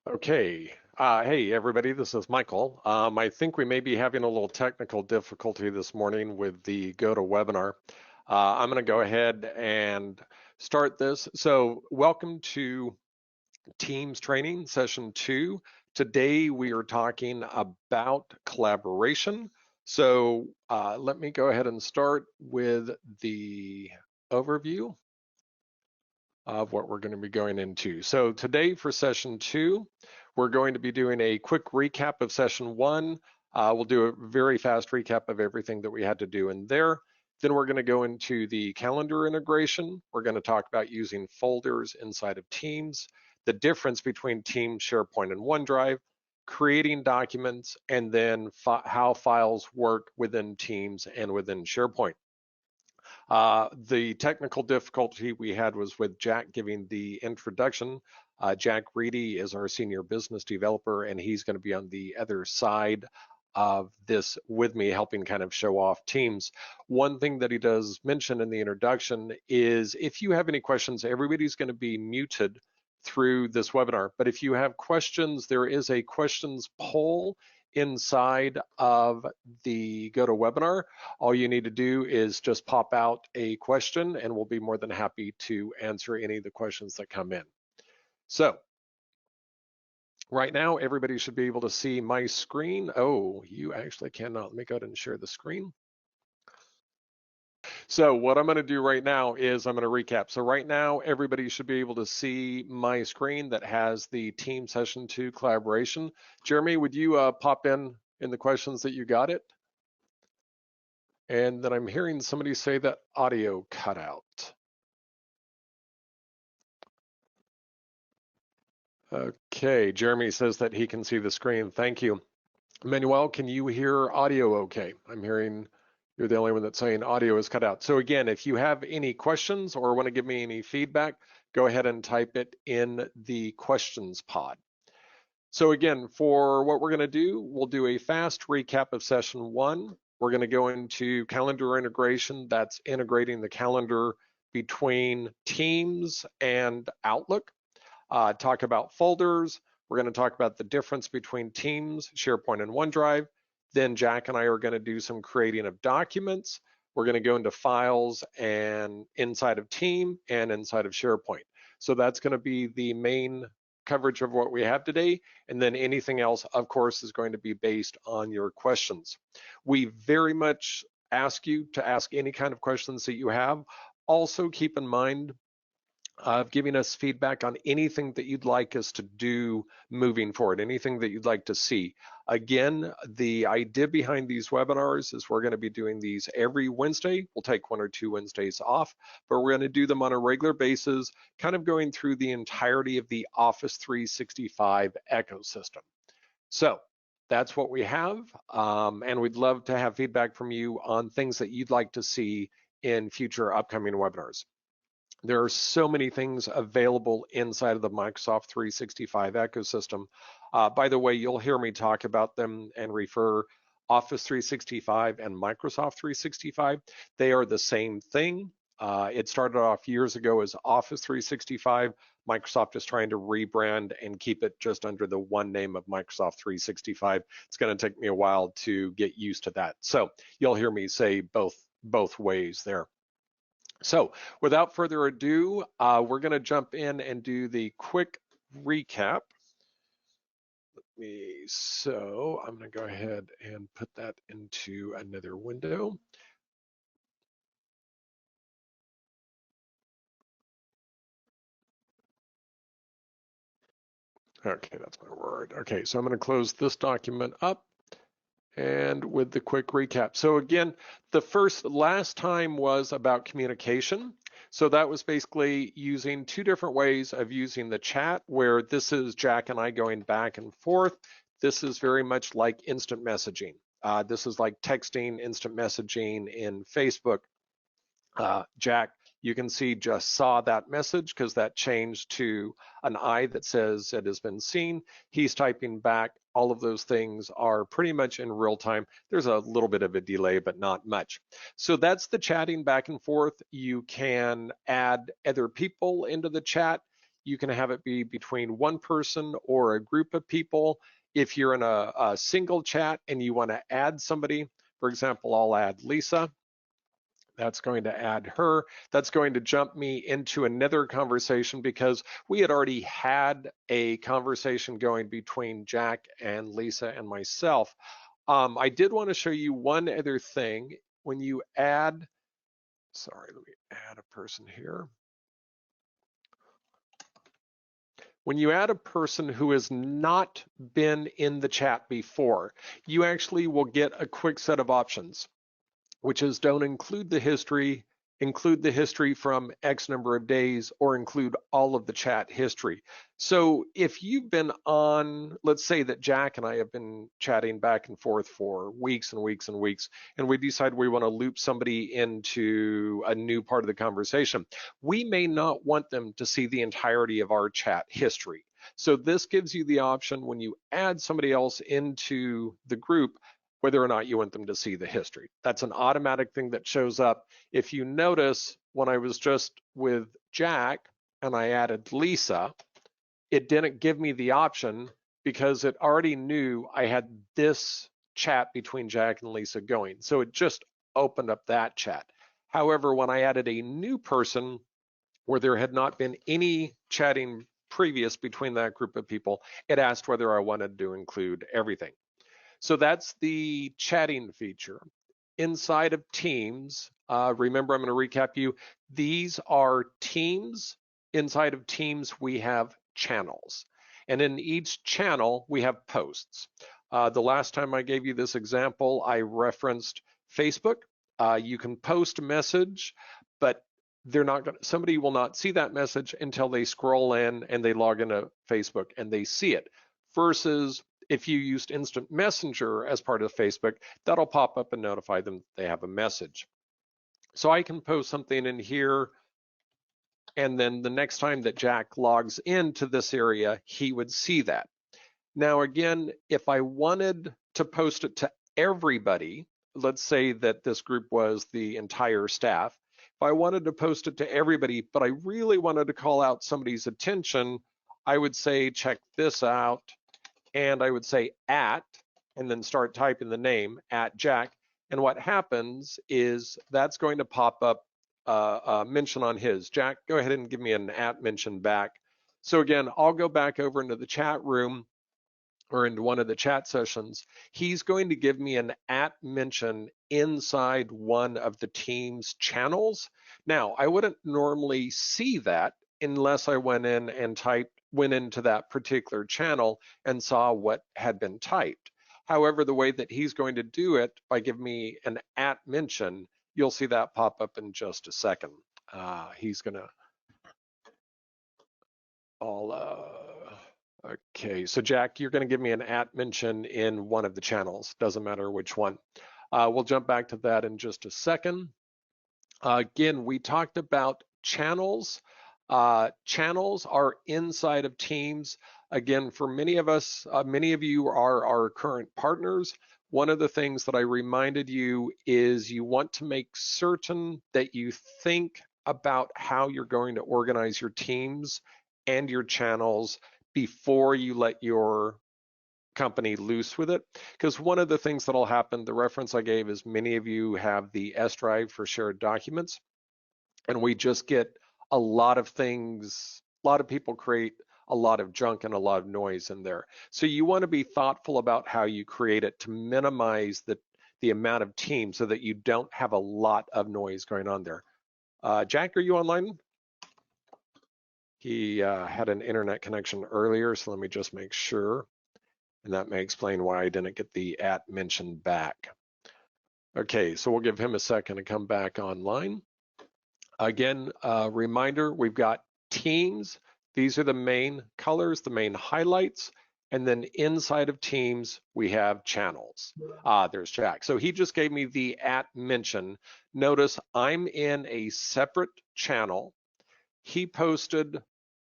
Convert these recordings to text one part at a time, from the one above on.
Okay. Hey, everybody, this is Michael. I think we may be having a little technical difficulty this morning with the GoToWebinar. I'm going to go ahead and start this. So, welcome to Teams Training Session 2. Today, we are talking about collaboration. So, let me go ahead and start with the overview of what we're going to be going into. So today for session 2, we're going to be doing a quick recap of session 1. We'll do a very fast recap of everything that we had to do in there. Then we're going to go into the calendar integration. We're going to talk about using folders inside of Teams, the difference between Teams, SharePoint, and OneDrive, creating documents, and then how files work within Teams and within SharePoint. The technical difficulty we had was with Jack giving the introduction. Jack Reedy is our senior business developer, and he's going to be on the other side of this with me, helping kind of show off Teams. One thing that he does mention in the introduction is if you have any questions, everybody's going to be muted through this webinar. But if you have questions, there is a questions poll inside of the GoToWebinar. All you need to do is just pop out a question and we'll be more than happy to answer any of the questions that come in. So right now, everybody should be able to see my screen. Oh, you actually cannot. Let me go ahead and share the screen. So what I'm going to do right now is I'm going to recap. So right now, everybody should be able to see my screen that has the Team Session 2 collaboration. Jeremy, would you pop in the questions that you got it? And then I'm hearing somebody say that audio cut out. Okay, Jeremy says that he can see the screen. Thank you. Manuel, can you hear audio okay? I'm hearing you're the only one that's saying audio is cut out. So again, if you have any questions or want to give me any feedback, go ahead and type it in the questions pod. So again, for what we're going to do, we'll do a fast recap of session 1. We're going to go into calendar integration. That's integrating the calendar between Teams and Outlook. Talk about folders. We're going to talk about the difference between Teams, SharePoint, and OneDrive. Then Jack and I are going to do some creating of documents. We're going to go into files and inside of Team and inside of SharePoint. So that's going to be the main coverage of what we have today. And then anything else, of course, is going to be based on your questions. We very much ask you to ask any kind of questions that you have. Also keep in mind of giving us feedback on anything that you'd like us to do moving forward, anything that you'd like to see. Again, the idea behind these webinars is we're going to be doing these every Wednesday. We'll take 1 or 2 Wednesdays off, but we're going to do them on a regular basis, kind of going through the entirety of the Office 365 ecosystem. So that's what we have, and we'd love to have feedback from you on things that you'd like to see in future upcoming webinars. There are so many things available inside of the Microsoft 365 ecosystem. By the way, you'll hear me talk about them and refer Office 365 and Microsoft 365. They are the same thing. It started off years ago as Office 365. Microsoft is trying to rebrand and keep it just under the one name of Microsoft 365. It's going to take me a while to get used to that. So you'll hear me say both ways there. So without further ado, we're going to jump in and do the quick recap. So I'm going to go ahead and put that into another window. Okay, that's my word. Okay, so I'm going to close this document up and with the quick recap. So again, last time was about communication. So that was basically using 2 different ways of using the chat, where this is Jack and I going back and forth. This is very much like instant messaging. This is like texting, instant messaging in Facebook. Jack, you can see, just saw that message because that changed to an I that says it has been seen. He's typing back. All of those things are pretty much in real time. There's a little bit of a delay, but not much. So that's the chatting back and forth. You can add other people into the chat. You can have it be between one person or a group of people. If you're in a single chat and you want to add somebody, for example, I'll add Lisa. That's going to add her. That's going to jump me into another conversation because we had already had a conversation going between Jack and Lisa and myself. I did want to show you one other thing. When you add, sorry, let me add a person here. When you add a person who has not been in the chat before, you actually will get a quick set of options, which is don't include the history from X number of days, or include all of the chat history. So if you've been on, let's say that Jack and I have been chatting back and forth for weeks and weeks and weeks, and we decide we want to loop somebody into a new part of the conversation, we may not want them to see the entirety of our chat history. So this gives you the option when you add somebody else into the group, whether or not you want them to see the history. That's an automatic thing that shows up. If you notice, when I was just with Jack and I added Lisa, it didn't give me the option because it already knew I had this chat between Jack and Lisa going. So it just opened up that chat. However, when I added a new person where there had not been any chatting previous between that group of people, it asked whether I wanted to include everything. So that's the chatting feature. Inside of Teams, remember, I'm going to recap you. These are teams. Inside of Teams, we have channels. And in each channel, we have posts. The last time I gave you this example, I referenced Facebook. You can post a message, but they're not going to, somebody will not see that message until they scroll in and they log into Facebook and they see it. Versus if you used Instant Messenger as part of Facebook, that'll pop up and notify them they have a message. So I can post something in here, and then the next time that Jack logs into this area, he would see that. Now again, if I wanted to post it to everybody, let's say that this group was the entire staff, if I wanted to post it to everybody, but I really wanted to call out somebody's attention, I would say, check this out. And I would say @ and then start typing the name @Jack. And what happens is that's going to pop up a mention on his. Jack, go ahead and give me an @ mention back. So again, I'll go back over into the chat room or into one of the chat sessions. He's going to give me an @ mention inside one of the team's channels. Now, I wouldn't normally see that unless I went in and went into that particular channel and saw what had been typed. However, the way that he's going to do it by giving me an @ mention, you'll see that pop up in just a second. He's gonna, okay, so Jack, you're gonna give me an @ mention in one of the channels, doesn't matter which one. We'll jump back to that in just a second. Again, we talked about channels. Channels are inside of Teams. Again, for many of us, many of you are our current partners. One of the things that I reminded you is you want to make certain that you think about how you're going to organize your teams and your channels before you let your company loose with it. Because one of the things that'll happen, the reference I gave is many of you have the S drive for shared documents, and we just get a lot of things, a lot of people create a lot of junk and a lot of noise in there. So you want to be thoughtful about how you create it to minimize the amount of teams so that you don't have a lot of noise going on there. Jack, are you online? He had an internet connection earlier, so let me just make sure. And that may explain why I didn't get the @ mention back. Okay, so we'll give him a second to come back online. Again, reminder, we've got teams. These are the main colors, the main highlights. And then inside of teams, we have channels. There's Jack. So he just gave me the @ mention. Notice I'm in a separate channel. He posted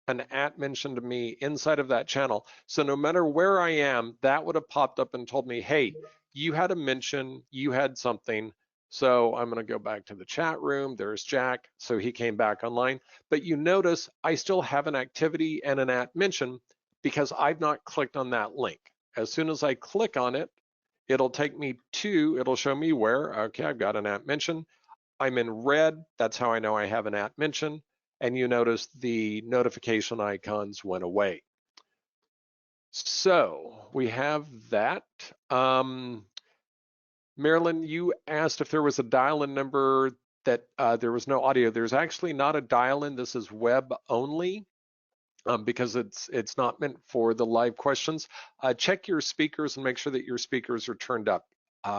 an @ mention to me inside of that channel. So no matter where I am, that would have popped up and told me, hey, you had a mention, you had something. So I'm going to go back to the chat room. There's Jack. So he came back online. But you notice I still have an activity and an at mention because I've not clicked on that link. As soon as I click on it, it'll take me to, it'll show me where, okay, I've got an at mention. I'm in red. That's how I know I have an at mention. And you notice the notification icons went away. So we have that. Marilyn, you asked if there was a dial-in number that there was no audio. There's actually not a dial-in. This is web only because it's not meant for the live questions. Check your speakers and make sure that your speakers are turned up.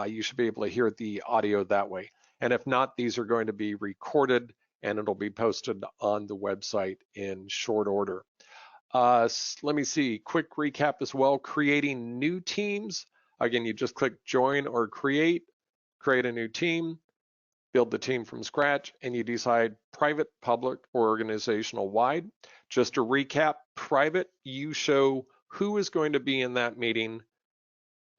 You should be able to hear the audio that way. And if not, these are going to be recorded and it'll be posted on the website in short order. Let me see, quick recap as well. Creating new teams. Again, you just click join or create a new team, build the team from scratch, and you decide private, public, or organizational wide. Just to recap, private, you show who is going to be in that meeting,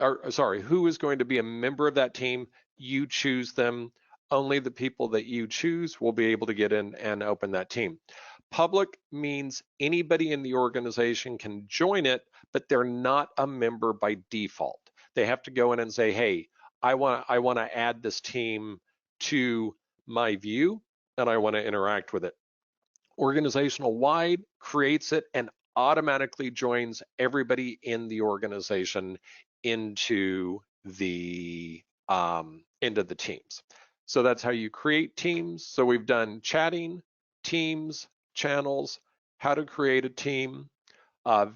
or sorry, who is going to be a member of that team. You choose them. Only the people that you choose will be able to get in and open that team. Public means anybody in the organization can join it, but they're not a member by default. They have to go in and say, hey, I want to add this team to my view and I want to interact with it. Organizational wide creates it and automatically joins everybody in the organization into the teams. So that's how you create teams. So we've done chatting, teams, channels, how to create a team.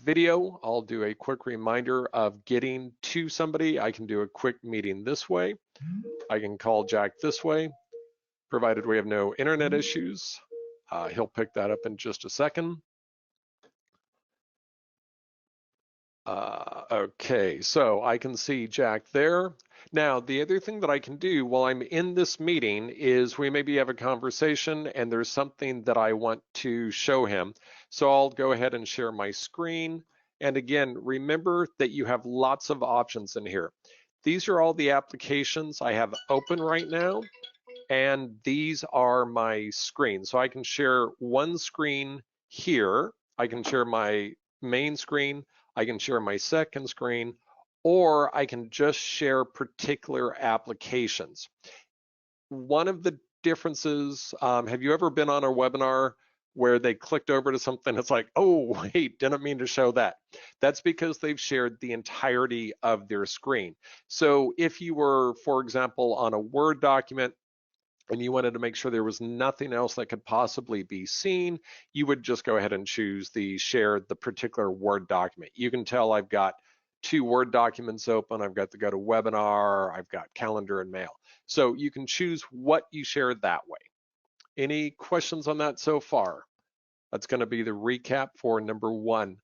Video, I'll do a quick reminder of getting to somebody. I can do a quick meeting this way. I can call Jack this way, provided we have no internet issues. He'll pick that up in just a second. Okay, so I can see Jack there. Now, the other thing that I can do while I'm in this meeting is we maybe have a conversation and there's something that I want to show him. So I'll go ahead and share my screen. And again, remember that you have lots of options in here. These are all the applications I have open right now. And these are my screens. So I can share one screen here. I can share my main screen. I can share my second screen, or I can just share particular applications. One of the differences, have you ever been on a webinar where they clicked over to something, it's like, oh, wait, didn't mean to show that. That's because they've shared the entirety of their screen. So if you were, for example, on a Word document, and you wanted to make sure there was nothing else that could possibly be seen, you would just go ahead and choose the particular Word document. You can tell I've got 2 Word documents open. I've got the GoToWebinar, I've got calendar and mail. So you can choose what you share that way. Any questions on that so far? That's going to be the recap for number 1.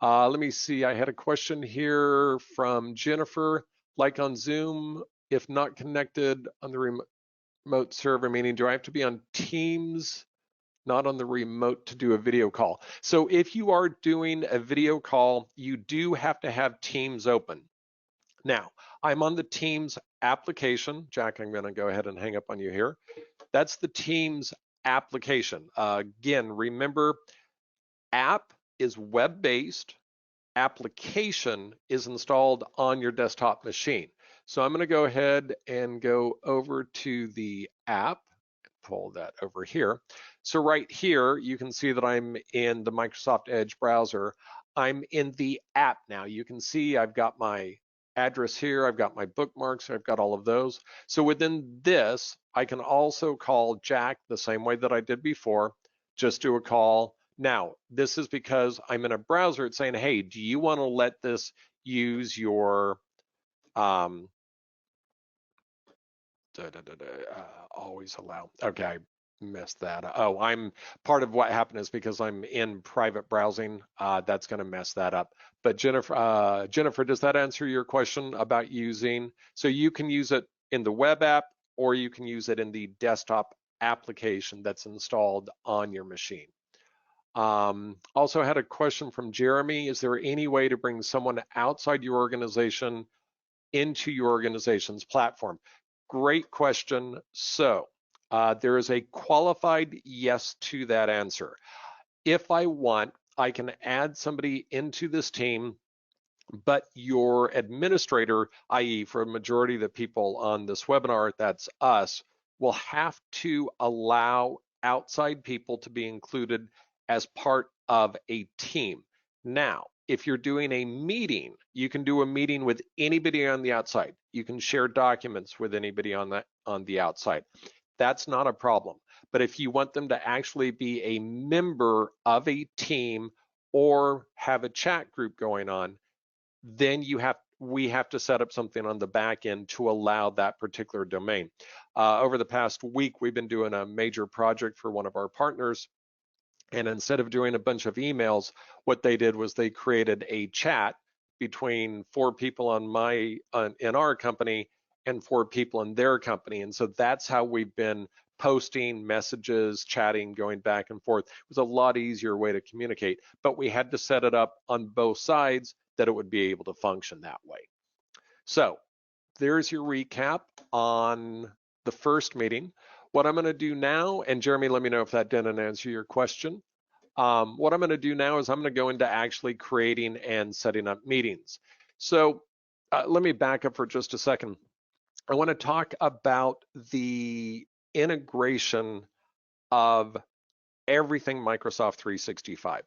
Let me see, I had a question here from Jennifer, like on Zoom, if not connected on the remote server, meaning do I have to be on Teams, not on the remote to do a video call? So if you are doing a video call, you do have to have Teams open. Now, I'm on the Teams application. Jack, I'm going to go ahead and hang up on you here. That's the Teams application. Again, remember, app is web-based. Application is installed on your desktop machine. So I'm going to go ahead and go over to the app, pull that over here. So right here, you can see that I'm in the Microsoft Edge browser. I'm in the app now. You can see I've got my address here. I've got my bookmarks. I've got all of those. So within this, I can also call Jack the same way that I did before, just do a call. Now, this is because I'm in a browser. It's saying, hey, do you want to let this use your always allow? Okay, I messed that up. Oh, I'm part of what happened is because I'm in private browsing, that's going to mess that up. But Jennifer, does that answer your question about using? So you can use it in the web app, or you can use it in the desktop application that's installed on your machine. Also had a question from Jeremy. Is there any way to bring someone outside your organization into your organization's platform? great question. So there is a qualified yes to that answer. If I want, I can add somebody into this team, but your administrator, i.e. for a majority of the people on this webinar, that's us, will have to allow outside people to be included as part of a team. Now, if you're doing a meeting, you can do a meeting with anybody on the outside. You can share documents with anybody on the outside. That's not a problem. But if you want them to actually be a member of a team or have a chat group going on, then we have to set up something on the back end to allow that particular domain. Over the past week, we've been doing a major project for one of our partners. And instead of doing a bunch of emails, what they did was they created a chat between 4 people in our company and 4 people in their company. And so that's how we've been posting messages, chatting, going back and forth. It was a lot easier way to communicate, but we had to set it up on both sides that it would be able to function that way. So there's your recap on the first meeting. What I'm going to do now, and Jeremy, let me know if that didn't answer your question. What I'm going to do now is I'm going to go into actually creating and setting up meetings. So let me back up for just a second. I want to talk about the integration of everything Microsoft 365.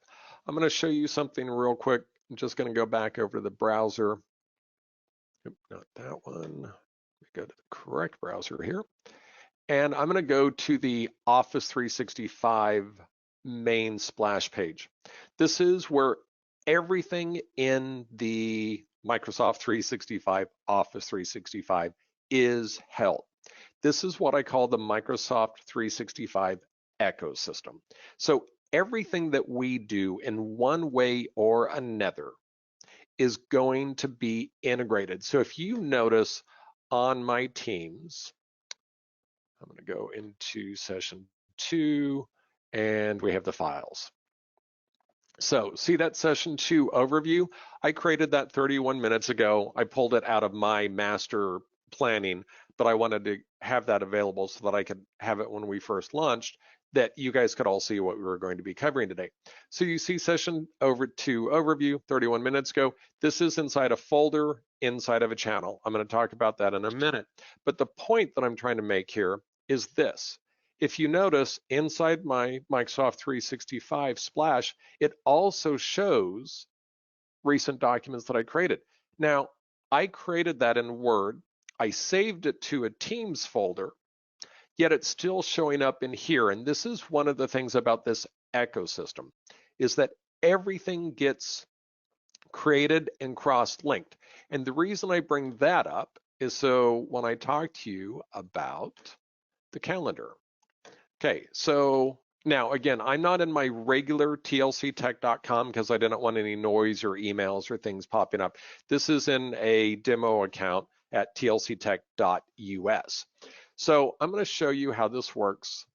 I'm going to show you something real quick. I'm just going to go back over to the browser. Oop, not that one. Let me go to the correct browser here. And I'm going to go to the Office 365 main splash page. This is where everything in the Microsoft 365, Office 365 is held. This is what I call the Microsoft 365 ecosystem. So everything that we do in one way or another is going to be integrated. So if you notice on my Teams, I'm going to go into session 2 and we have the files. So see that session 2 overview? I created that 31 minutes ago. I pulled it out of my master planning, but I wanted to have that available so that I could have it when we first launched, that you guys could all see what we were going to be covering today. So you see session 2 overview 31 minutes ago. This is inside a folder inside of a channel. I'm going to talk about that in a minute. But the point that I'm trying to make here is this. If you notice inside my Microsoft 365 splash, it also shows recent documents that I created. Now, I created that in Word. I saved it to a Teams folder, yet it's still showing up in here. And this is one of the things about this ecosystem, is that everything gets created and cross-linked. And the reason I bring that up is so when I talk to you about the calendar. Okay, so now again, I'm not in my regular tlctech.com because I didn't want any noise or emails or things popping up. This is in a demo account at tlctech.us. So I'm going to show you how this works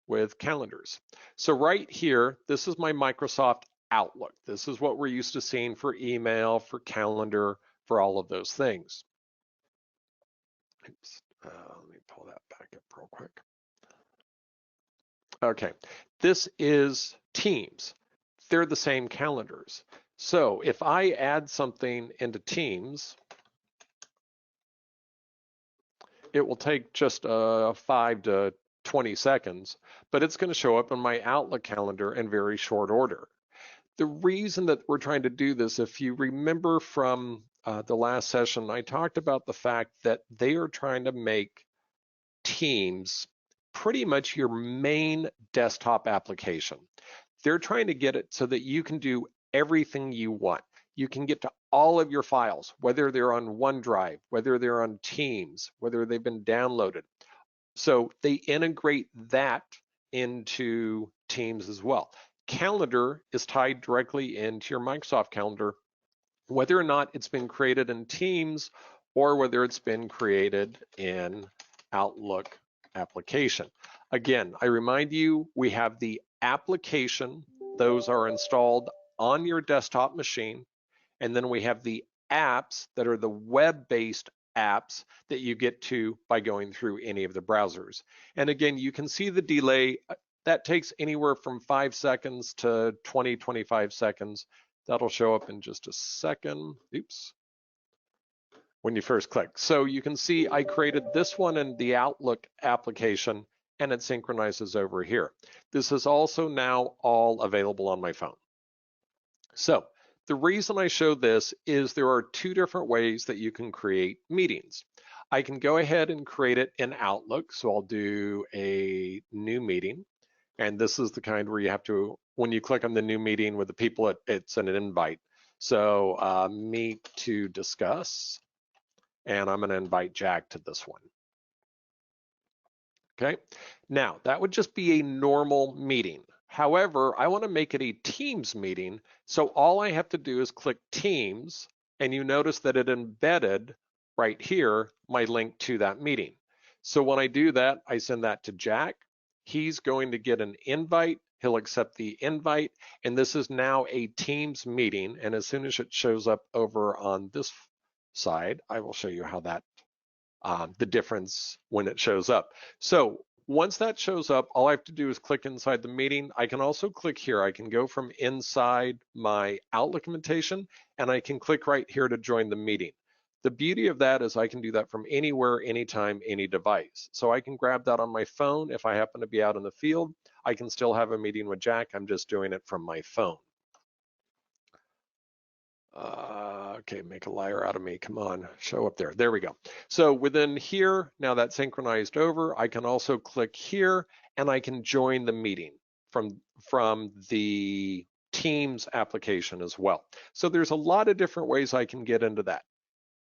with calendars. So right here, this is my Microsoft Outlook. This is what we're used to seeing for email, for calendar, for all of those things. Oops. Let me pull that back up real quick. Okay, this is Teams. They're the same calendars. So if I add something into Teams, it will take just 5 to 20 seconds, but it's going to show up in my Outlook calendar in very short order. The reason that we're trying to do this, if you remember from the last session, I talked about the fact that they are trying to make Teams pretty much your main desktop application. They're trying to get it so that you can do everything you want. You can get to all of your files, whether they're on OneDrive, whether they're on Teams, whether they've been downloaded. So they integrate that into Teams as well. Calendar is tied directly into your Microsoft Calendar, whether or not it's been created in Teams or whether it's been created in Outlook application. Again, I remind you, we have the application. Those are installed on your desktop machine. And then we have the apps that are the web-based apps that you get to by going through any of the browsers. And again, you can see the delay. That takes anywhere from 5 seconds to 20, 25 seconds. That'll show up in just a second. Oops. When you first click. So you can see I created this one in the Outlook application, and it synchronizes over here. This is also now all available on my phone. So the reason I show this is there are two different ways that you can create meetings. I can go ahead and create it in Outlook. So I'll do a new meeting. And this is the kind where you have to, when you click on the new meeting with the people, it's an invite. So meet to discuss. And I'm going to invite Jack to this one. Okay, now that would just be a normal meeting. However, I want to make it a Teams meeting. So all I have to do is click Teams, and you notice that it embedded right here my link to that meeting. So when I do that, I send that to Jack. He's going to get an invite. He'll accept the invite, and this is now a Teams meeting. And as soon as it shows up over on this side, I will show you how that the difference when it shows up. So once that shows up, all I have to do is click inside the meeting. I can also click here. I can go from inside my Outlook invitation, and I can click right here to join the meeting. The beauty of that is I can do that from anywhere, anytime, any device. So I can grab that on my phone. If I happen to be out in the field, I can still have a meeting with Jack. I'm just doing it from my phone. Okay, make a liar out of me. Come on, show up there. There we go. So within here, now that's synchronized over, I can also click here and I can join the meeting from the Teams application as well. So there's a lot of different ways I can get into that.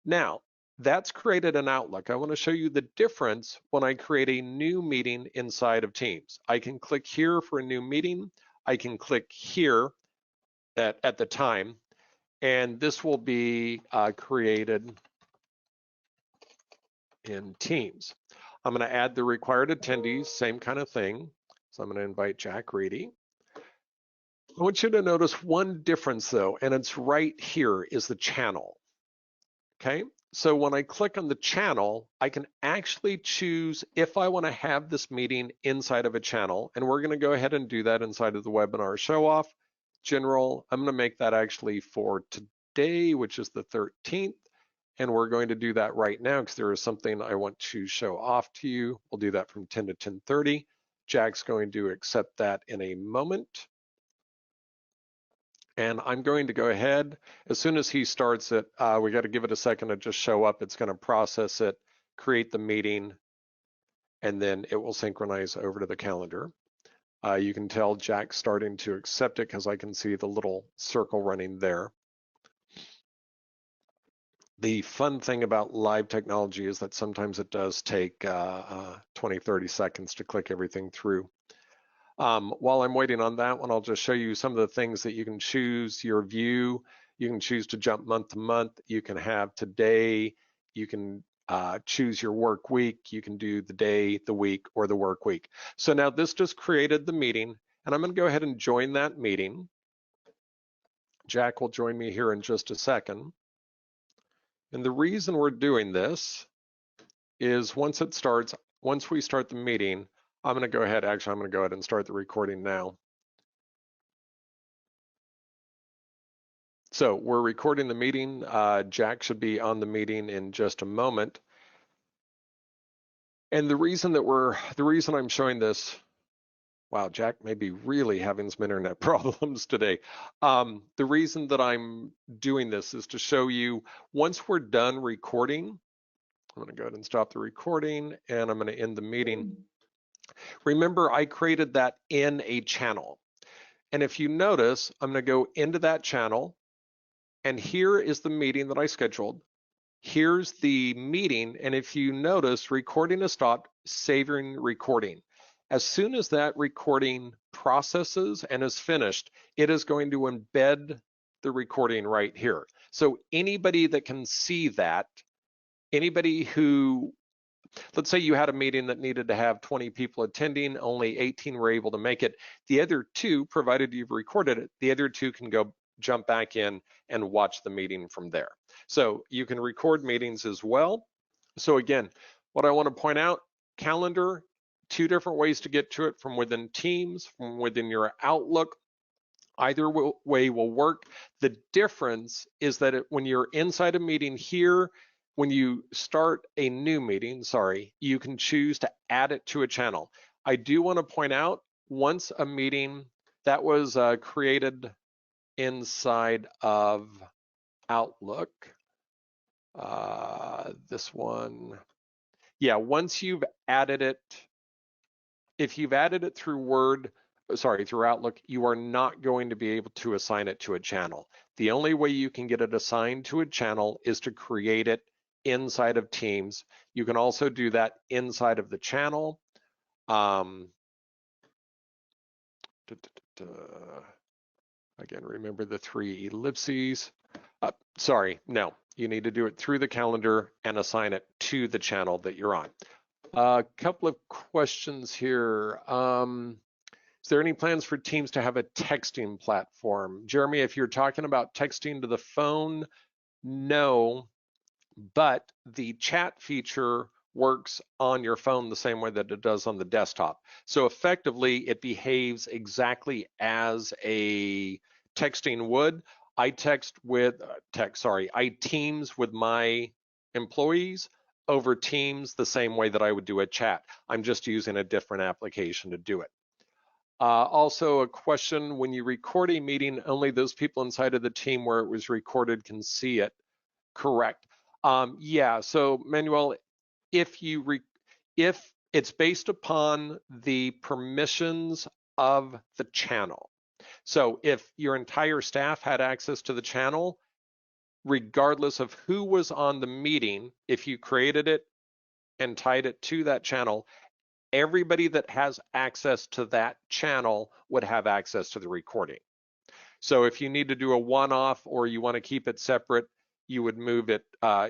Now, that's created an Outlook. I want to show you the difference when I create a new meeting inside of Teams. I can click here for a new meeting. I can click here at the time. And this will be created in Teams. I'm going to add the required attendees, same kind of thing. So I'm going to invite Jack Reedy. I want you to notice one difference though, and it's right here is the channel. Okay, so when I click on the channel, I can actually choose if I want to have this meeting inside of a channel, and we're going to go ahead and do that inside of the webinar show off. General, I'm going to make that actually for today, which is the 13th, and we're going to do that right now because there is something I want to show off to you. We'll do that from 10 to 10:30. Jack's going to accept that in a moment. And I'm going to go ahead, as soon as he starts it, we got to give it a second to just show up. It's going to process it, create the meeting, and then it will synchronize over to the calendar. You can tell Jack's starting to accept it because I can see the little circle running there. The fun thing about live technology is that sometimes it does take 20, 30 seconds to click everything through. While I'm waiting on that one, I'll just show you some of the things that you can choose. Your view, you can choose to jump month to month. You can have today, you can choose your work week. You can do the day, the week, or the work week. So now this just created the meeting, and I'm going to go ahead and join that meeting. Jack will join me here in just a second. And the reason we're doing this is once we start the meeting, I'm going to go ahead, actually, I'm going to go ahead and start the recording now. So we're recording the meeting. Jack should be on the meeting in just a moment. And the reason I'm showing this, wow, Jack may be really having some internet problems today. The reason that I'm doing this is to show you, once we're done recording, I'm going to go ahead and stop the recording, and I'm going to end the meeting. Remember, I created that in a channel. And if you notice, I'm going to go into that channel, and here is the meeting that I scheduled. Here's the meeting, and if you notice, recording is stopped, saving recording. As soon as that recording processes and is finished, it is going to embed the recording right here. So anybody that can see that, anybody who, let's say you had a meeting that needed to have 20 people attending, only 18 were able to make it. The other 2, provided you've recorded it, the other 2 can go jump back in and watch the meeting from there. So you can record meetings as well. So again, what I want to point out, calendar, two different ways to get to it, from within Teams, from within your Outlook. Either way will work. The difference is that when you're inside a meeting here, when you start a new meeting, you can choose to add it to a channel. I do want to point out, once a meeting that was created inside of Outlook, this one, yeah, once you've added it, if you've added it through through Outlook, you are not going to be able to assign it to a channel. The only way you can get it assigned to a channel is to create it inside of Teams. You can also do that inside of the channel. Again, remember the 3 ellipses. No, you need to do it through the calendar and assign it to the channel that you're on. A couple of questions here. Is there any plans for Teams to have a texting platform? Jeremy, if you're talking about texting to the phone, no, but the chat feature works on your phone the same way that it does on the desktop. So effectively, it behaves exactly as a texting would. I Teams with my employees over Teams the same way that I would do a chat. I'm just using a different application to do it. Also a question, when you record a meeting, only those people inside of the team where it was recorded can see it. Correct. Yeah, so Manuel, if it's based upon the permissions of the channel. So if your entire staff had access to the channel, regardless of who was on the meeting, if you created it and tied it to that channel, everybody that has access to that channel would have access to the recording. So if you need to do a one-off or you want to keep it separate, you would move it,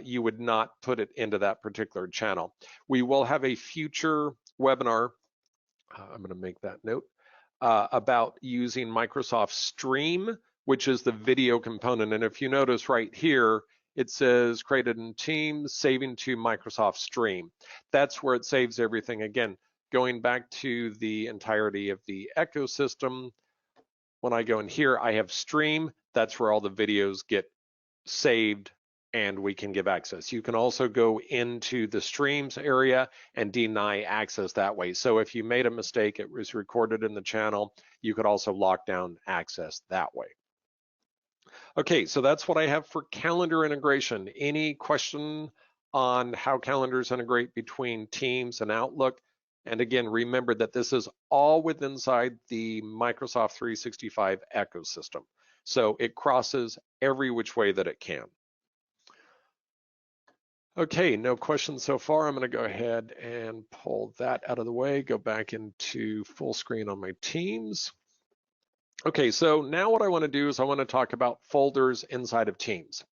you would not put it into that particular channel. We will have a future webinar, I'm going to make that note, about using Microsoft Stream, which is the video component. And if you notice right here, it says created in Teams, saving to Microsoft Stream. That's where it saves everything. Again, going back to the entirety of the ecosystem, when I go in here, I have Stream. That's where all the videos get saved and we can give access. You can also go into the streams area and deny access that way. So if you made a mistake, it was recorded in the channel, you could also lock down access that way. Okay, so that's what I have for calendar integration. Any question on how calendars integrate between Teams and Outlook? And again, remember that this is all within inside the Microsoft 365 ecosystem. So it crosses every which way that it can. Okay, no questions so far. I'm going to go ahead and pull that out of the way, go back into full screen on my Teams. Okay, so now what I want to do is I want to talk about folders inside of Teams.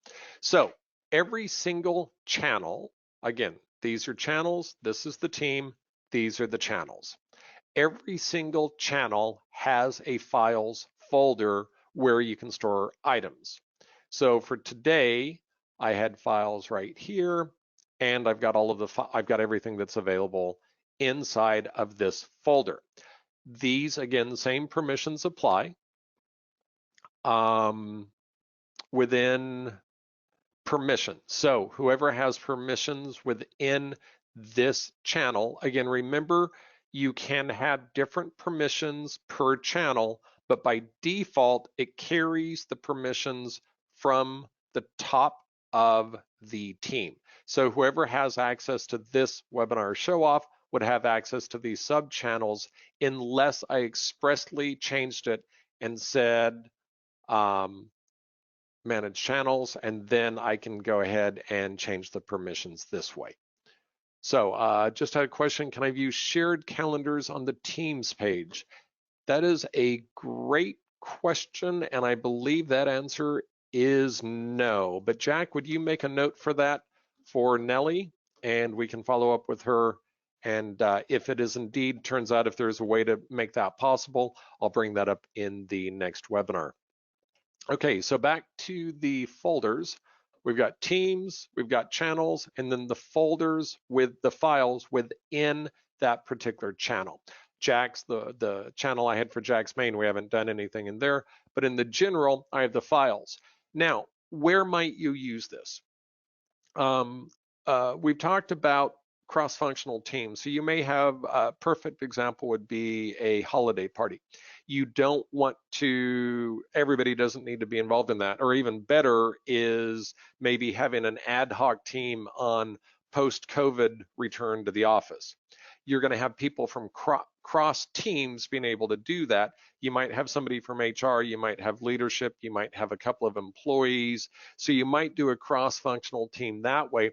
So every single channel, again, these are channels, this is the team, these are the channels. Every single channel has a files folder where you can store items. So for today, I had files right here, and I've got I've got everything that's available inside of this folder. These, again, same permissions apply. Within permission. So whoever has permissions within this channel, again, remember, you can have different permissions per channel, but by default, it carries the permissions from the top of the team. So whoever has access to this webinar show off would have access to these sub channels unless I expressly changed it and said, manage channels, and then I can go ahead and change the permissions this way. So just had a question, can I view shared calendars on the Teams page? That is a great question, and I believe that answer is no. But Jack, would you make a note for that for Nellie, and we can follow up with her, and if it is indeed, turns out if there's a way to make that possible, I'll bring that up in the next webinar. Okay, so back to the folders. We've got teams, we've got channels, and then the folders with the files within that particular channel. Jack's, the channel I had for Jack's main, we haven't done anything in there, but in the general, I have the files. Now, where might you use this? We've talked about cross-functional teams. So you may have a perfect example would be a holiday party. You don't want to, everybody doesn't need to be involved in that. Or even better is maybe having an ad hoc team on post-COVID return to the office. You're going to have people from cross teams being able to do that. You might have somebody from HR, you might have leadership, you might have a couple of employees. So you might do a cross-functional team that way.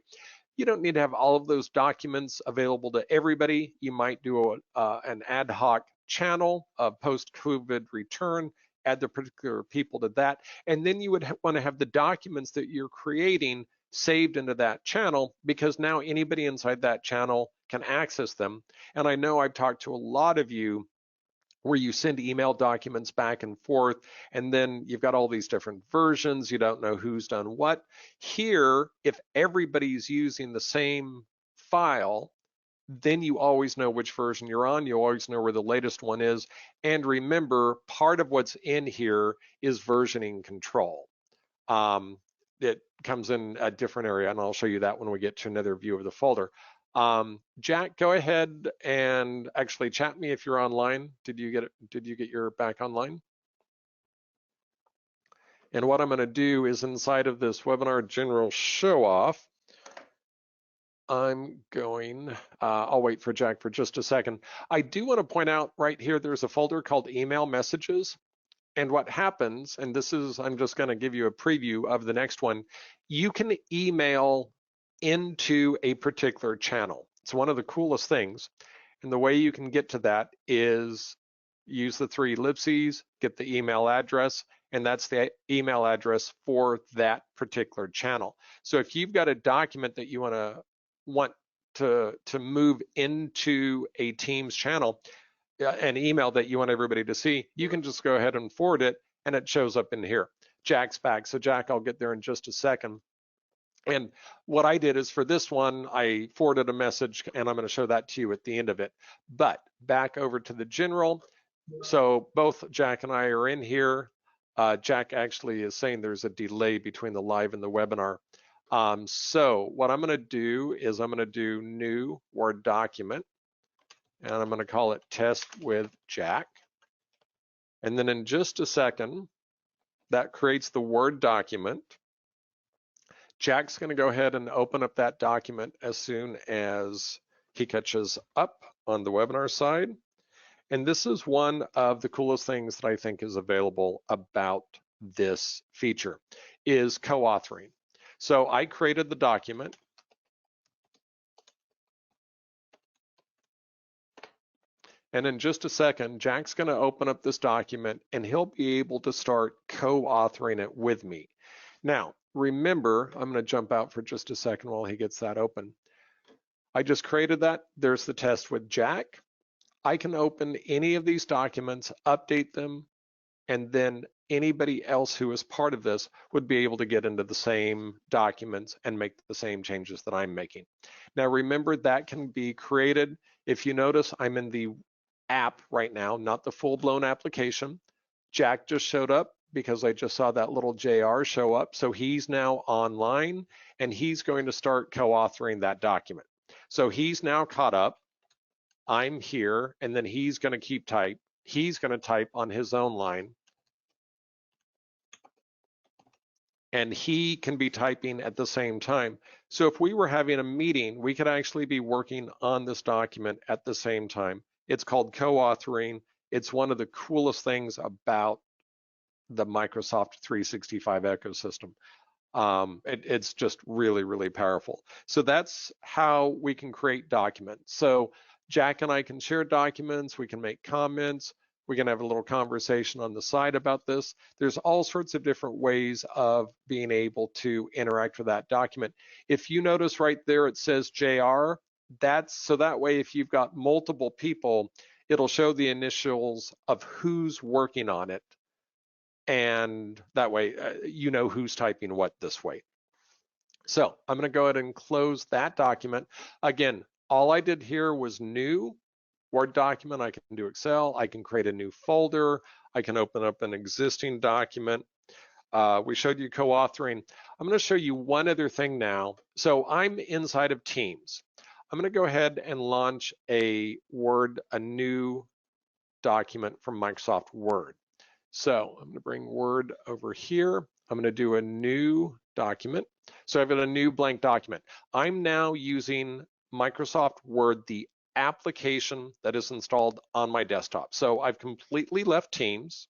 You don't need to have all of those documents available to everybody. You might do an ad hoc channel of post-COVID return, add the particular people to that, and then you would want to have the documents that you're creating saved into that channel, because now anybody inside that channel can access them. And I know I've talked to a lot of you where you send email documents back and forth, and then you've got all these different versions. You don't know who's done what. Here, if everybody's using the same file, then you always know which version you're on. You always know where the latest one is. And remember, part of what's in here is versioning control. It comes in a different area, and I'll show you that when we get to another view of the folder. Jack, go ahead and actually chat me if you're online. Did you get it? Did you get your back online? And what I'm going to do is inside of this webinar general show off, I'm going, I'll wait for Jack for just a second. I do want to point out right here, there's a folder called email messages. And what happens, and this is, I'm just going to give you a preview of the next one, you can email into a particular channel. It's one of the coolest things. And the way you can get to that is use the 3 ellipses, get the email address, and that's the email address for that particular channel. So if you've got a document that you want to move into a Teams channel, an email that you want everybody to see, you can just go ahead and forward it, and it shows up in here. Jack's back. So Jack, I'll get there in just a second. And what I did is for this one, I forwarded a message, and I'm going to show that to you at the end of it. But back over to the general. So both Jack and I are in here. Jack actually is saying there's a delay between the live and the webinar. So what I'm going to do is I'm going to do new Word document, and I'm going to call it test with Jack. And then in just a second, that creates the Word document. Jack's going to go ahead and open up that document as soon as he catches up on the webinar side. And this is one of the coolest things that I think is available about this feature, is co-authoring. So I created the document. And in just a second, Jack's going to open up this document, and he'll be able to start co-authoring it with me. Now, remember, I'm going to jump out for just a second while he gets that open. I just created that. There's the test with Jack. I can open any of these documents, update them, and then anybody else who is part of this would be able to get into the same documents and make the same changes that I'm making. Now, remember, that can be created. If you notice, I'm in the app right now, not the full-blown application. Jack just showed up because I just saw that little JR show up. So he's now online, and he's going to start co-authoring that document. So he's now caught up. I'm here, and then he's going to keep type. He's going to type on his own line, and he can be typing at the same time. So if we were having a meeting, we could actually be working on this document at the same time. It's called co-authoring. It's one of the coolest things about the Microsoft 365 ecosystem. It's just really, really powerful. So that's how we can create documents. So Jack and I can share documents, we can make comments, we can have a little conversation on the side about this. There's all sorts of different ways of being able to interact with that document. If you notice right there, it says JR, that's so that way if you've got multiple people, it'll show the initials of who's working on it. And that way, you know who's typing what this way. So I'm going to go ahead and close that document. Again, all I did here was new Word document. I can do Excel. I can create a new folder. I can open up an existing document. We showed you co-authoring. I'm going to show you one other thing now. So I'm inside of Teams. I'm going to go ahead and launch a new document from Microsoft Word. So I'm going to bring Word over here. I'm going to do a new document. So I've got a new blank document. I'm now using Microsoft Word, the application that is installed on my desktop. So I've completely left Teams.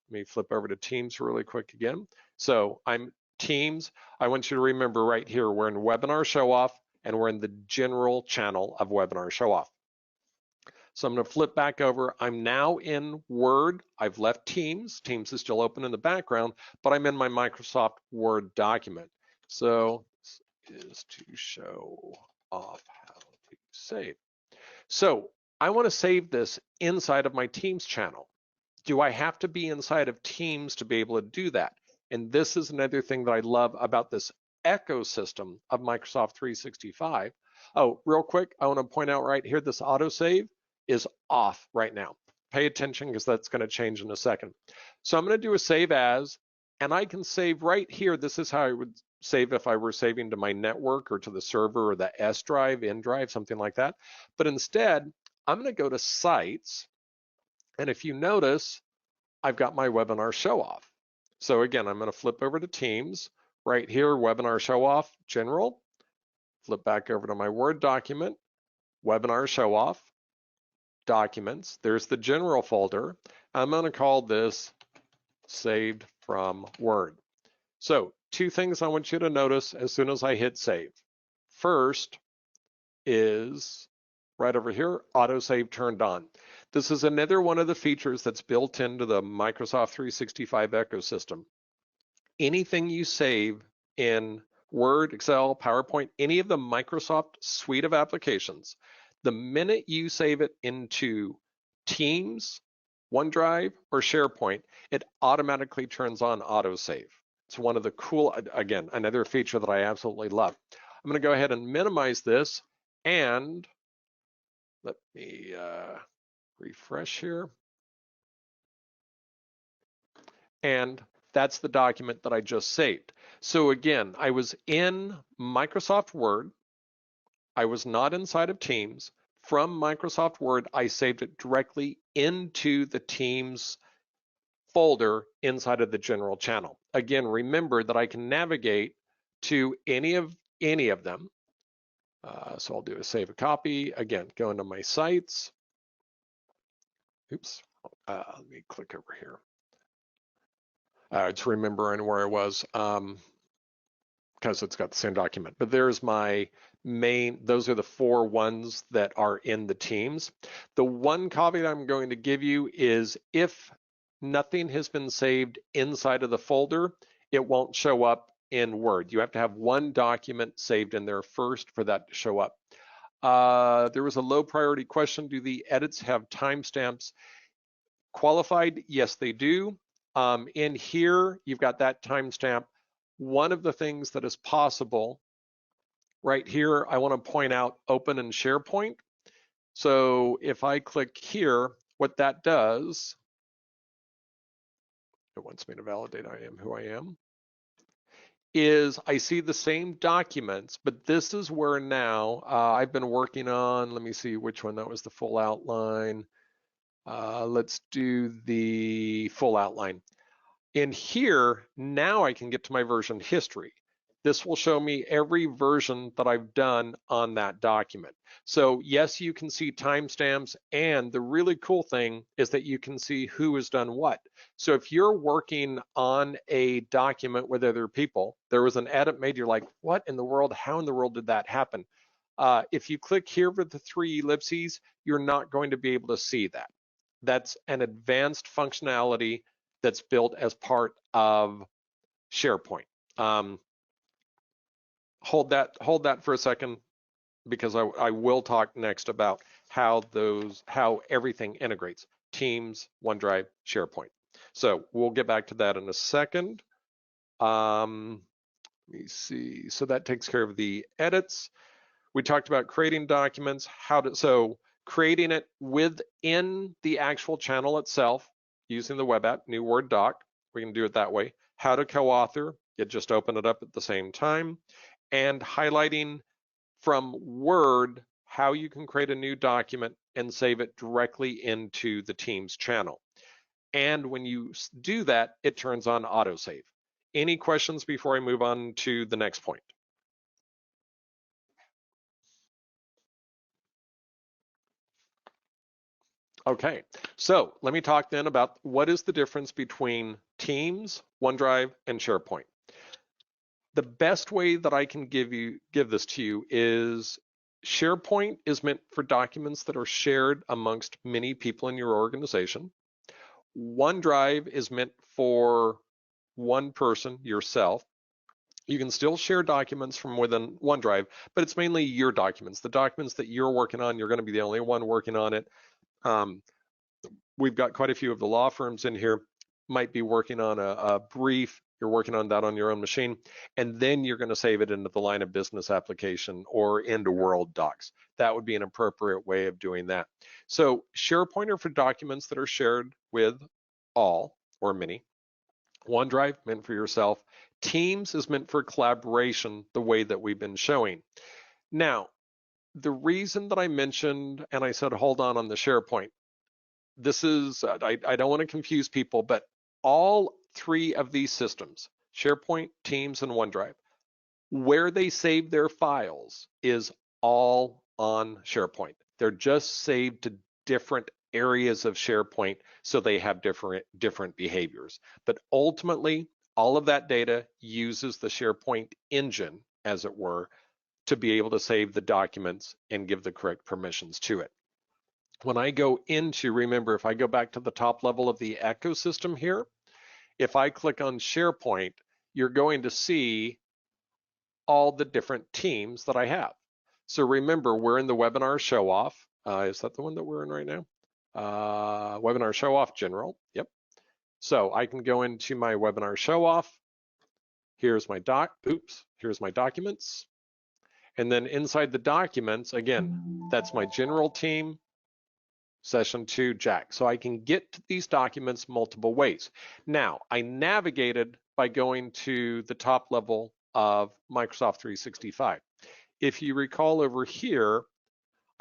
Let me flip over to Teams really quick again. So I'm Teams. I want you to remember right here, we're in Webinar Show Off and we're in the general channel of Webinar Show Off. So I'm going to flip back over. I'm now in Word. I've left Teams. Teams is still open in the background, but I'm in my Microsoft Word document. So this is to show off how to save. So I want to save this inside of my Teams channel. Do I have to be inside of Teams to be able to do that? And this is another thing that I love about this ecosystem of Microsoft 365. Oh, real quick, I want to point out right here, this autosave is off right now. Pay attention because that's going to change in a second. So I'm going to do a save as, and I can save right here. This is how I would save if I were saving to my network or to the server or the S drive, N drive, something like that. But instead, I'm going to go to Sites. And if you notice, I've got my webinar show off. So again, I'm going to flip over to Teams. Right here, webinar show off, general. Flip back over to my Word document, webinar show off, documents. There's the general folder. I'm going to call this saved from Word. So two things I want you to notice as soon as I hit save. First is right over here, autosave turned on. This is another one of the features that's built into the Microsoft 365 ecosystem. Anything you save in Word, Excel, PowerPoint, any of the Microsoft suite of applications, the minute you save it into Teams, OneDrive, or SharePoint, it automatically turns on autosave. It's one of the cool, again, another feature that I absolutely love. I'm going to go ahead and minimize this and let me refresh here. And that's the document that I just saved. So again, I was in Microsoft Word. I was not inside of Teams. From Microsoft Word, I saved it directly into the Teams folder inside of the general channel. Again, remember that I can navigate to any of them. So I'll do a save a copy. Again, go into my sites. Oops, let me click over here. It's remembering where I was because it's got the same document. But there's my main, those are the 4 ones that are in the Teams. The one caveat I'm going to give you is if nothing has been saved inside of the folder, it won't show up in Word. You have to have one document saved in there first for that to show up. There was a low priority question. Do the edits have timestamps? Qualified? Yes, they do. In here, you've got that timestamp. One of the things that is possible right here, I want to point out open in SharePoint. So if I click here, what that does, it wants me to validate I am who I am, is I see the same documents, but this is where now I've been working on, let me see which one, that was the full outline. Let's do the full outline. In here, now I can get to my version history. This will show me every version that I've done on that document. So yes, you can see timestamps, and the really cool thing is that you can see who has done what. So if you're working on a document with other people, there was an edit made, you're like, what in the world, how in the world did that happen? If you click here with the 3 ellipses, you're not going to be able to see that. That's an advanced functionality that's built as part of SharePoint. Hold that for a second, because I will talk next about how everything integrates: Teams, OneDrive, SharePoint. So we'll get back to that in a second. Let Let me see. So that takes care of the edits. We talked about creating documents, so creating it within the actual channel itself using the web app, new Word doc. We can do it that way. How to co-author, you just open it up at the same time. And highlighting from Word how you can create a new document and save it directly into the Teams channel. And when you do that, it turns on autosave. Any questions before I move on to the next point? Okay, so let me talk then about what is the difference between Teams, OneDrive, and SharePoint. The best way that I can give this to you is SharePoint is meant for documents that are shared amongst many people in your organization. OneDrive is meant for one person, yourself. You can still share documents from within OneDrive, but it's mainly your documents. The documents that you're working on, you're going to be the only one working on it. We've got quite a few of the law firms in here, might be working on a brief. You're working on that on your own machine, and then you're going to save it into the line of business application or into World Docs. That would be an appropriate way of doing that. So SharePoint are for documents that are shared with all or many. OneDrive meant for yourself. Teams is meant for collaboration, the way that we've been showing. Now, the reason that I mentioned and I said hold on the SharePoint, this is, I don't want to confuse people, but all three of these systems, SharePoint, Teams, and OneDrive, where they save their files is all on SharePoint. They're just saved to different areas of SharePoint, so they have different behaviors. But ultimately, all of that data uses the SharePoint engine, as it were, to be able to save the documents and give the correct permissions to it. When I go into, remember, if I go back to the top level of the ecosystem here, if I click on SharePoint, you're going to see all the different teams that I have. So remember, we're in the webinar show off. Is that the one that we're in right now? Webinar show off general. Yep. So I can go into my webinar show off. Here's my here's my documents. And then inside the documents, again, that's my general team, session 2, Jack. So I can get to these documents multiple ways. Now, I navigated by going to the top level of Microsoft 365. If you recall over here,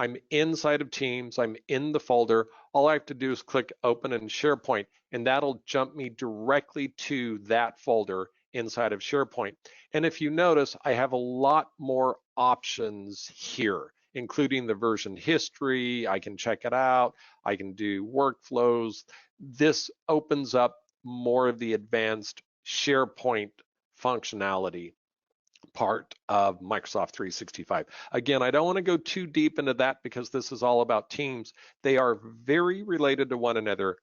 I'm inside of Teams, I'm in the folder. All I have to do is click open in SharePoint, and that'll jump me directly to that folder inside of SharePoint. And if you notice, I have a lot more options here, including the version history. I can check it out. I can do workflows. This opens up more of the advanced SharePoint functionality part of Microsoft 365. Again, I don't want to go too deep into that because this is all about Teams. They are very related to one another.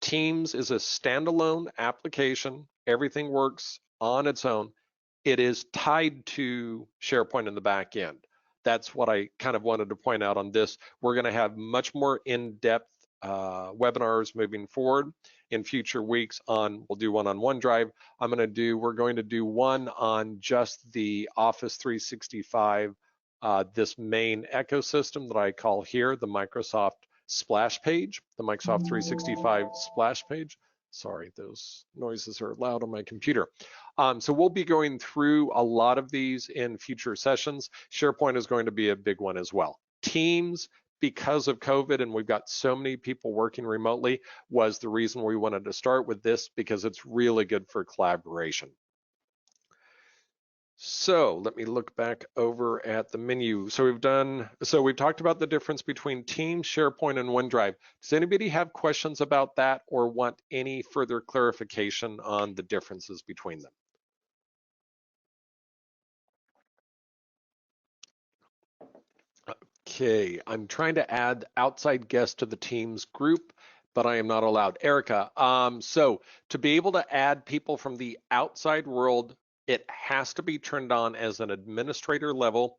Teams is a standalone application. Everything works on its own. It is tied to SharePoint in the back end. That's what I kind of wanted to point out on this. We're going to have much more in-depth webinars moving forward in future weeks we'll do one on OneDrive. We're going to do one on just the Office 365, this main ecosystem that I call here the Microsoft splash page, the Microsoft 365 splash page. Sorry, those noises are loud on my computer. So we'll be going through a lot of these in future sessions. SharePoint is going to be a big one as well. Teams, because of COVID and we've got so many people working remotely, was the reason we wanted to start with this, because it's really good for collaboration. So let me look back over at the menu. So we've talked about the difference between Teams, SharePoint, and OneDrive. Does anybody have questions about that or want any further clarification on the differences between them? Okay, I'm trying to add outside guests to the Teams group, but I am not allowed. Erica, so to be able to add people from the outside world, it has to be turned on as an administrator level,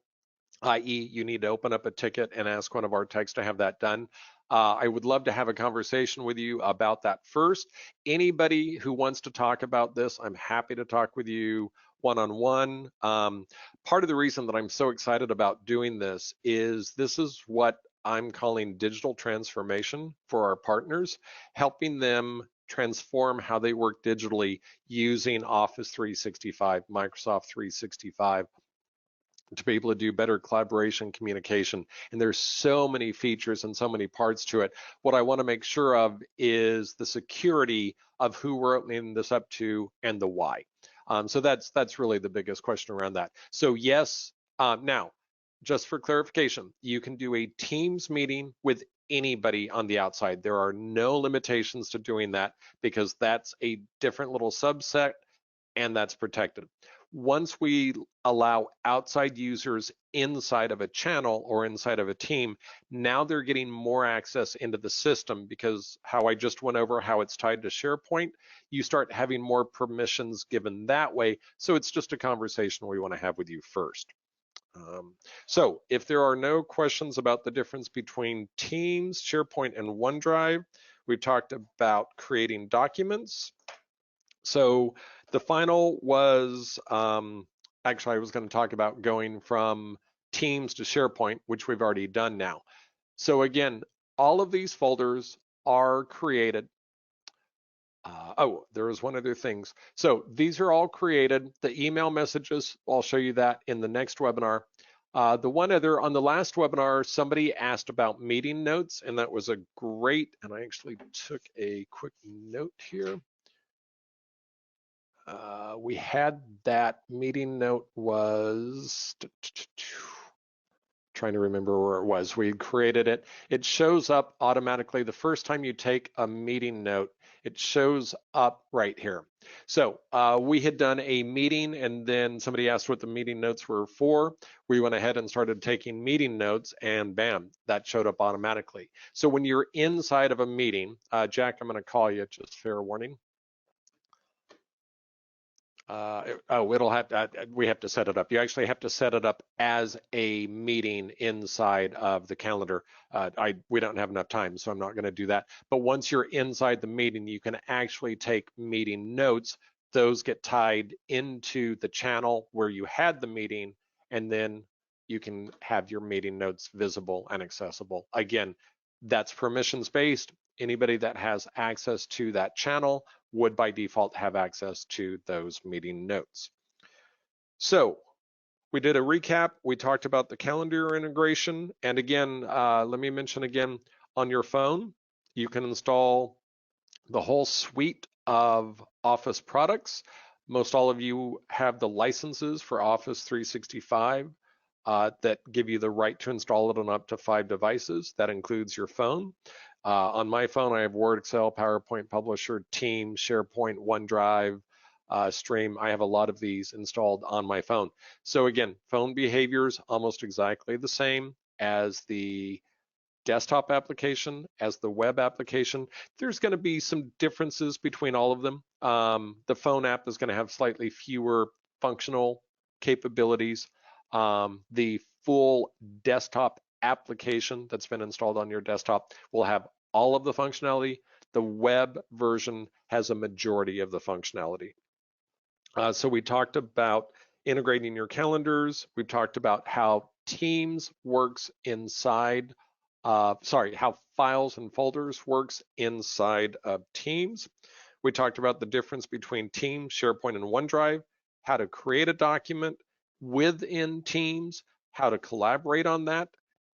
i.e. you need to open up a ticket and ask one of our techs to have that done. I would love to have a conversation with you about that first. Anybody who wants to talk about this, I'm happy to talk with you one-on-one. Part of the reason that I'm so excited about doing this is what I'm calling digital transformation for our partners, helping them transform how they work digitally using Office 365, Microsoft 365, to be able to do better collaboration, communication. And there's so many features and so many parts to it. What I want to make sure of is the security of who we're opening this up to and the why. So that's really the biggest question around that. So yes, now, just for clarification, you can do a Teams meeting with anybody on the outside. There are no limitations to doing that because that's a different little subset and that's protected. Once we allow outside users inside of a channel or inside of a team, now they're getting more access into the system because how I just went over how it's tied to SharePoint, you start having more permissions given that way. So it's just a conversation we want to have with you first. So if there are no questions about the difference between Teams, SharePoint, and OneDrive, we talked about creating documents. So the final was, actually I was going to talk about going from Teams to SharePoint, which we've already done now. So again, all of these folders are created. Oh, there was one other thing. So these are all created. The email messages, I'll show you that in the next webinar. The one other, on the last webinar, somebody asked about meeting notes, and that was a great, and I actually took a quick note here. We had that meeting note was, trying to remember where it was. We created it. It shows up automatically. The first time you take a meeting note, it shows up right here. So we had done a meeting and then somebody asked what the meeting notes were for. We went ahead and started taking meeting notes and bam, that showed up automatically. So when you're inside of a meeting, Jack, I'm gonna call you, just fair warning. It'll have to, we have to set it up. You actually have to set it up as a meeting inside of the calendar. We don't have enough time, so I'm not going to do that. But once you're inside the meeting, you can actually take meeting notes. Those get tied into the channel where you had the meeting, and then you can have your meeting notes visible and accessible. Again, that's permissions based. Anybody that has access to that channel would by default have access to those meeting notes. So we did a recap. We talked about the calendar integration. And again, let me mention again, on your phone, you can install the whole suite of Office products. Most all of you have the licenses for Office 365 that give you the right to install it on up to 5 devices. That includes your phone. On my phone, I have Word, Excel, PowerPoint, Publisher, Teams, SharePoint, OneDrive, Stream. I have a lot of these installed on my phone. So again, phone behaviors almost exactly the same as the desktop application, as the web application. There's going to be some differences between all of them. The phone app is going to have slightly fewer functional capabilities. The full desktop application that's been installed on your desktop will have all of the functionality. The web version has a majority of the functionality. So we talked about integrating your calendars. We've talked about how Teams works inside, how files and folders works inside of Teams. We talked about the difference between Teams, SharePoint, and OneDrive, how to create a document within Teams, how to collaborate on that,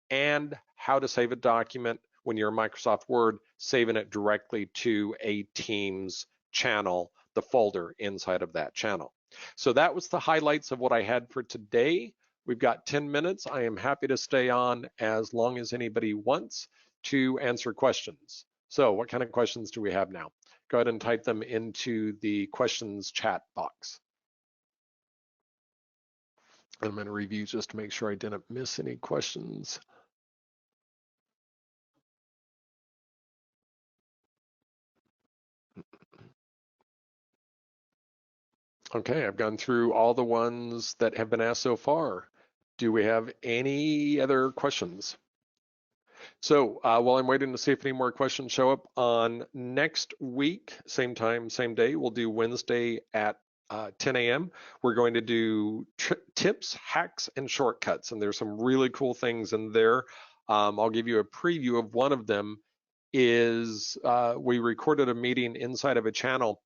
and how to save a document when you're in Microsoft Word, saving it directly to a Teams channel, the folder inside of that channel. So that was the highlights of what I had for today. We've got 10 minutes. I am happy to stay on as long as anybody wants to answer questions. So what kind of questions do we have now? Go ahead and type them into the questions chat box. I'm going to review just to make sure I didn't miss any questions. Okay, I've gone through all the ones that have been asked so far. Do we have any other questions? So while I'm waiting to see if any more questions show up, on next week, same time, same day, we'll do Wednesday at 10 a.m. We're going to do tips, hacks, and shortcuts, and there's some really cool things in there. I'll give you a preview of one of them. Is we recorded a meeting inside of a channel.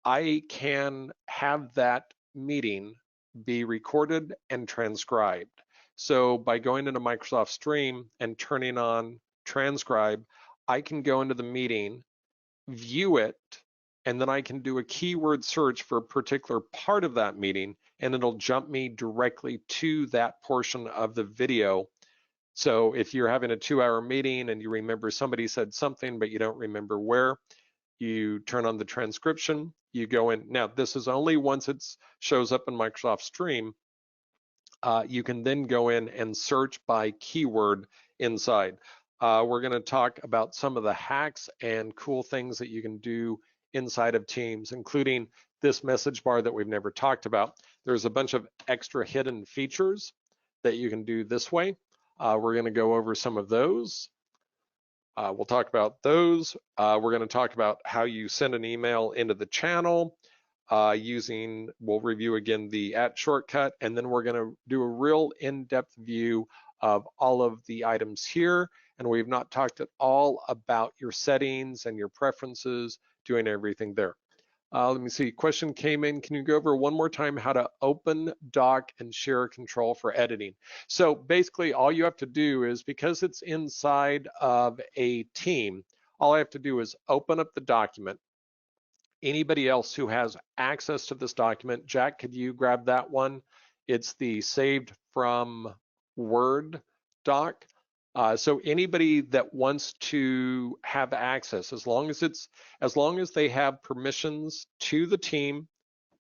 I can have that meeting be recorded and transcribed. So by going into Microsoft Stream and turning on transcribe, I can go into the meeting, view it, and then I can do a keyword search for a particular part of that meeting, and it'll jump me directly to that portion of the video. So if you're having a 2-hour meeting and you remember somebody said something, but you don't remember where, you turn on the transcription, you go in. Now, this is only once it shows up in Microsoft Stream. You can then go in and search by keyword inside. We're going to talk about some of the hacks and cool things that you can do inside of Teams, including this message bar that we've never talked about. There's a bunch of extra hidden features that you can do this way. We're going to go over some of those. We'll talk about those. We're going to talk about how you send an email into the channel we'll review again the @ shortcut, and then we're going to do a real in-depth view of all of the items here. And we've not talked at all about your settings and your preferences, doing everything there. Let me see, question came in. Can you go over one more time how to open, doc, and share control for editing? So basically all you have to do is, because it's inside of a team, all I have to do is open up the document. Anybody else who has access to this document, Jack, could you grab that one? It's the saved from Word doc. So anybody that wants to have access, as long as they have permissions to the team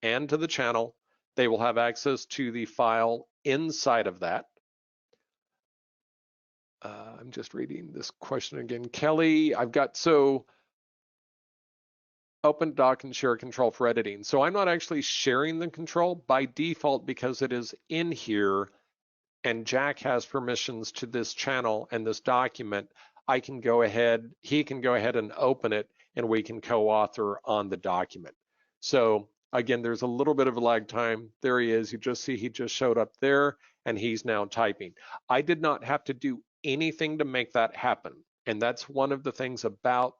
and to the channel, they will have access to the file inside of that. I'm just reading this question again. Kelly, open doc and share control for editing. So I'm not actually sharing the control by default because it is in here and Jack has permissions to this channel and this document. He can go ahead and open it, and we can co-author on the document. So again, there's a little bit of a lag time. There he is. You just see he just showed up there and he's now typing. I did not have to do anything to make that happen. And that's one of the things about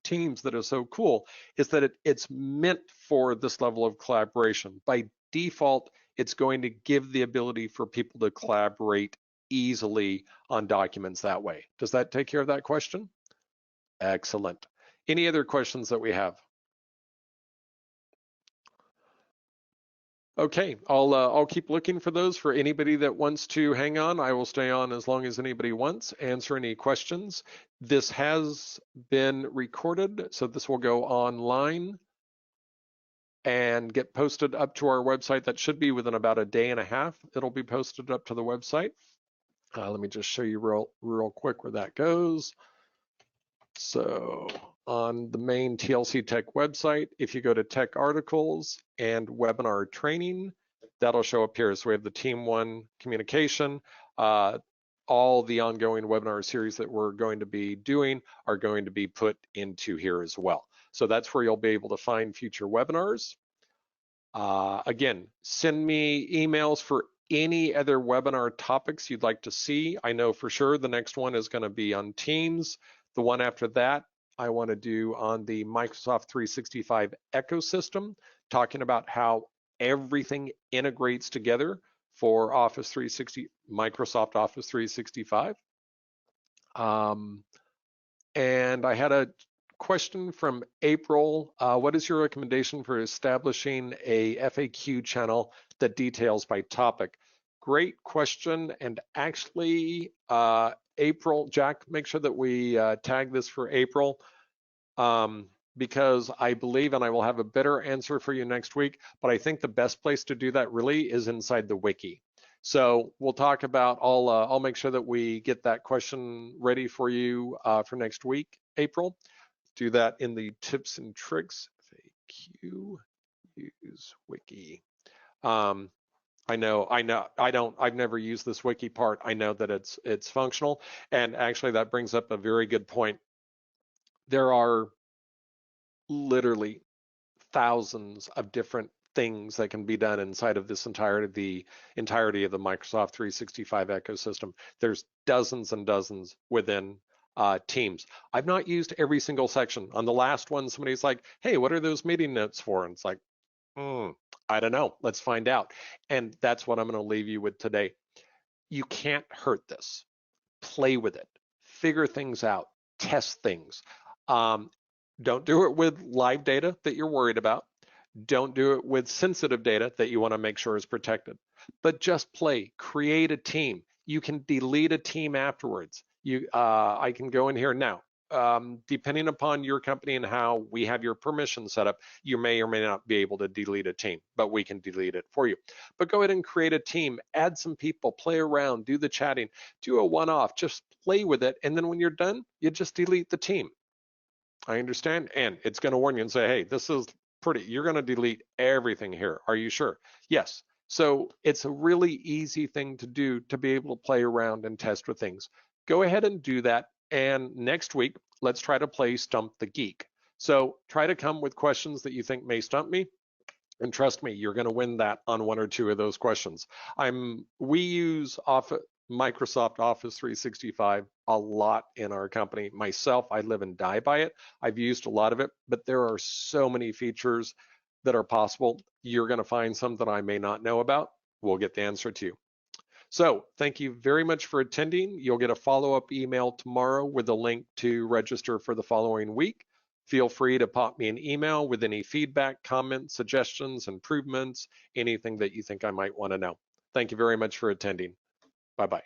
Teams that is so cool, is that it's meant for this level of collaboration. By default, it's going to give the ability for people to collaborate easily on documents that way. Does that take care of that question? Excellent. Any other questions that we have? Okay, I'll keep looking for those. For anybody that wants to hang on, I will stay on as long as anybody wants, answer any questions. This has been recorded, so this will go online and get posted up to our website. That should be within about a day and a half. It'll be posted up to the website. Let me just show you real quick where that goes. So on the main TLC Tech website, if you go to Tech Articles and Webinar Training, that'll show up here. So we have the Team 1 communication. All the ongoing webinar series that we're going to be doing are going to be put into here as well. So that's where you'll be able to find future webinars. Again, send me emails for any other webinar topics you'd like to see. I know for sure the next one is going to be on Teams. The one after that, I want to do on the Microsoft 365 ecosystem, talking about how everything integrates together for Office 360, Microsoft Office 365. And I had a question from April. What is your recommendation for establishing a FAQ channel that details by topic? Great question. And actually, April, Jack, make sure that we tag this for April, because I believe, and I will have a better answer for you next week, but I think the best place to do that really is inside the wiki. So we'll talk about, I'll make sure that we get that question ready for you for next week, April. Do that in the tips and tricks, FAQ, use wiki. I've never used this wiki part. I know that it's functional. And actually that brings up a very good point. There are literally thousands of different things that can be done inside of this entirety of the Microsoft 365 ecosystem. There's dozens and dozens within Teams. I've not used every single section. On the last one, somebody's like, hey, what are those meeting notes for? And it's like, I don't know. Let's find out. And that's what I'm going to leave you with today. You can't hurt this. Play with it. Figure things out. Test things. Don't do it with live data that you're worried about. Don't do it with sensitive data that you want to make sure is protected. But just play. Create a team. You can delete a team afterwards. I can go in here now. Depending upon your company and how we have your permission set up, you may or may not be able to delete a team, but we can delete it for you. But go ahead and create a team, add some people, play around, do the chatting, do a one-off, just play with it. And then when you're done, you just delete the team. I understand. And it's going to warn you and say, hey, this is pretty, you're going to delete everything here. Are you sure? Yes. So it's a really easy thing to do to be able to play around and test with things. Go ahead and do that. And next week, let's try to play Stump the Geek. So try to come with questions that you think may stump me. And trust me, you're going to win that on one or two of those questions. We use Microsoft Office 365 a lot in our company. Myself, I live and die by it. I've used a lot of it, but there are so many features that are possible. You're going to find some that I may not know about. We'll get the answer to you. So thank you very much for attending. You'll get a follow-up email tomorrow with a link to register for the following week. Feel free to pop me an email with any feedback, comments, suggestions, improvements, anything that you think I might want to know. Thank you very much for attending. Bye-bye.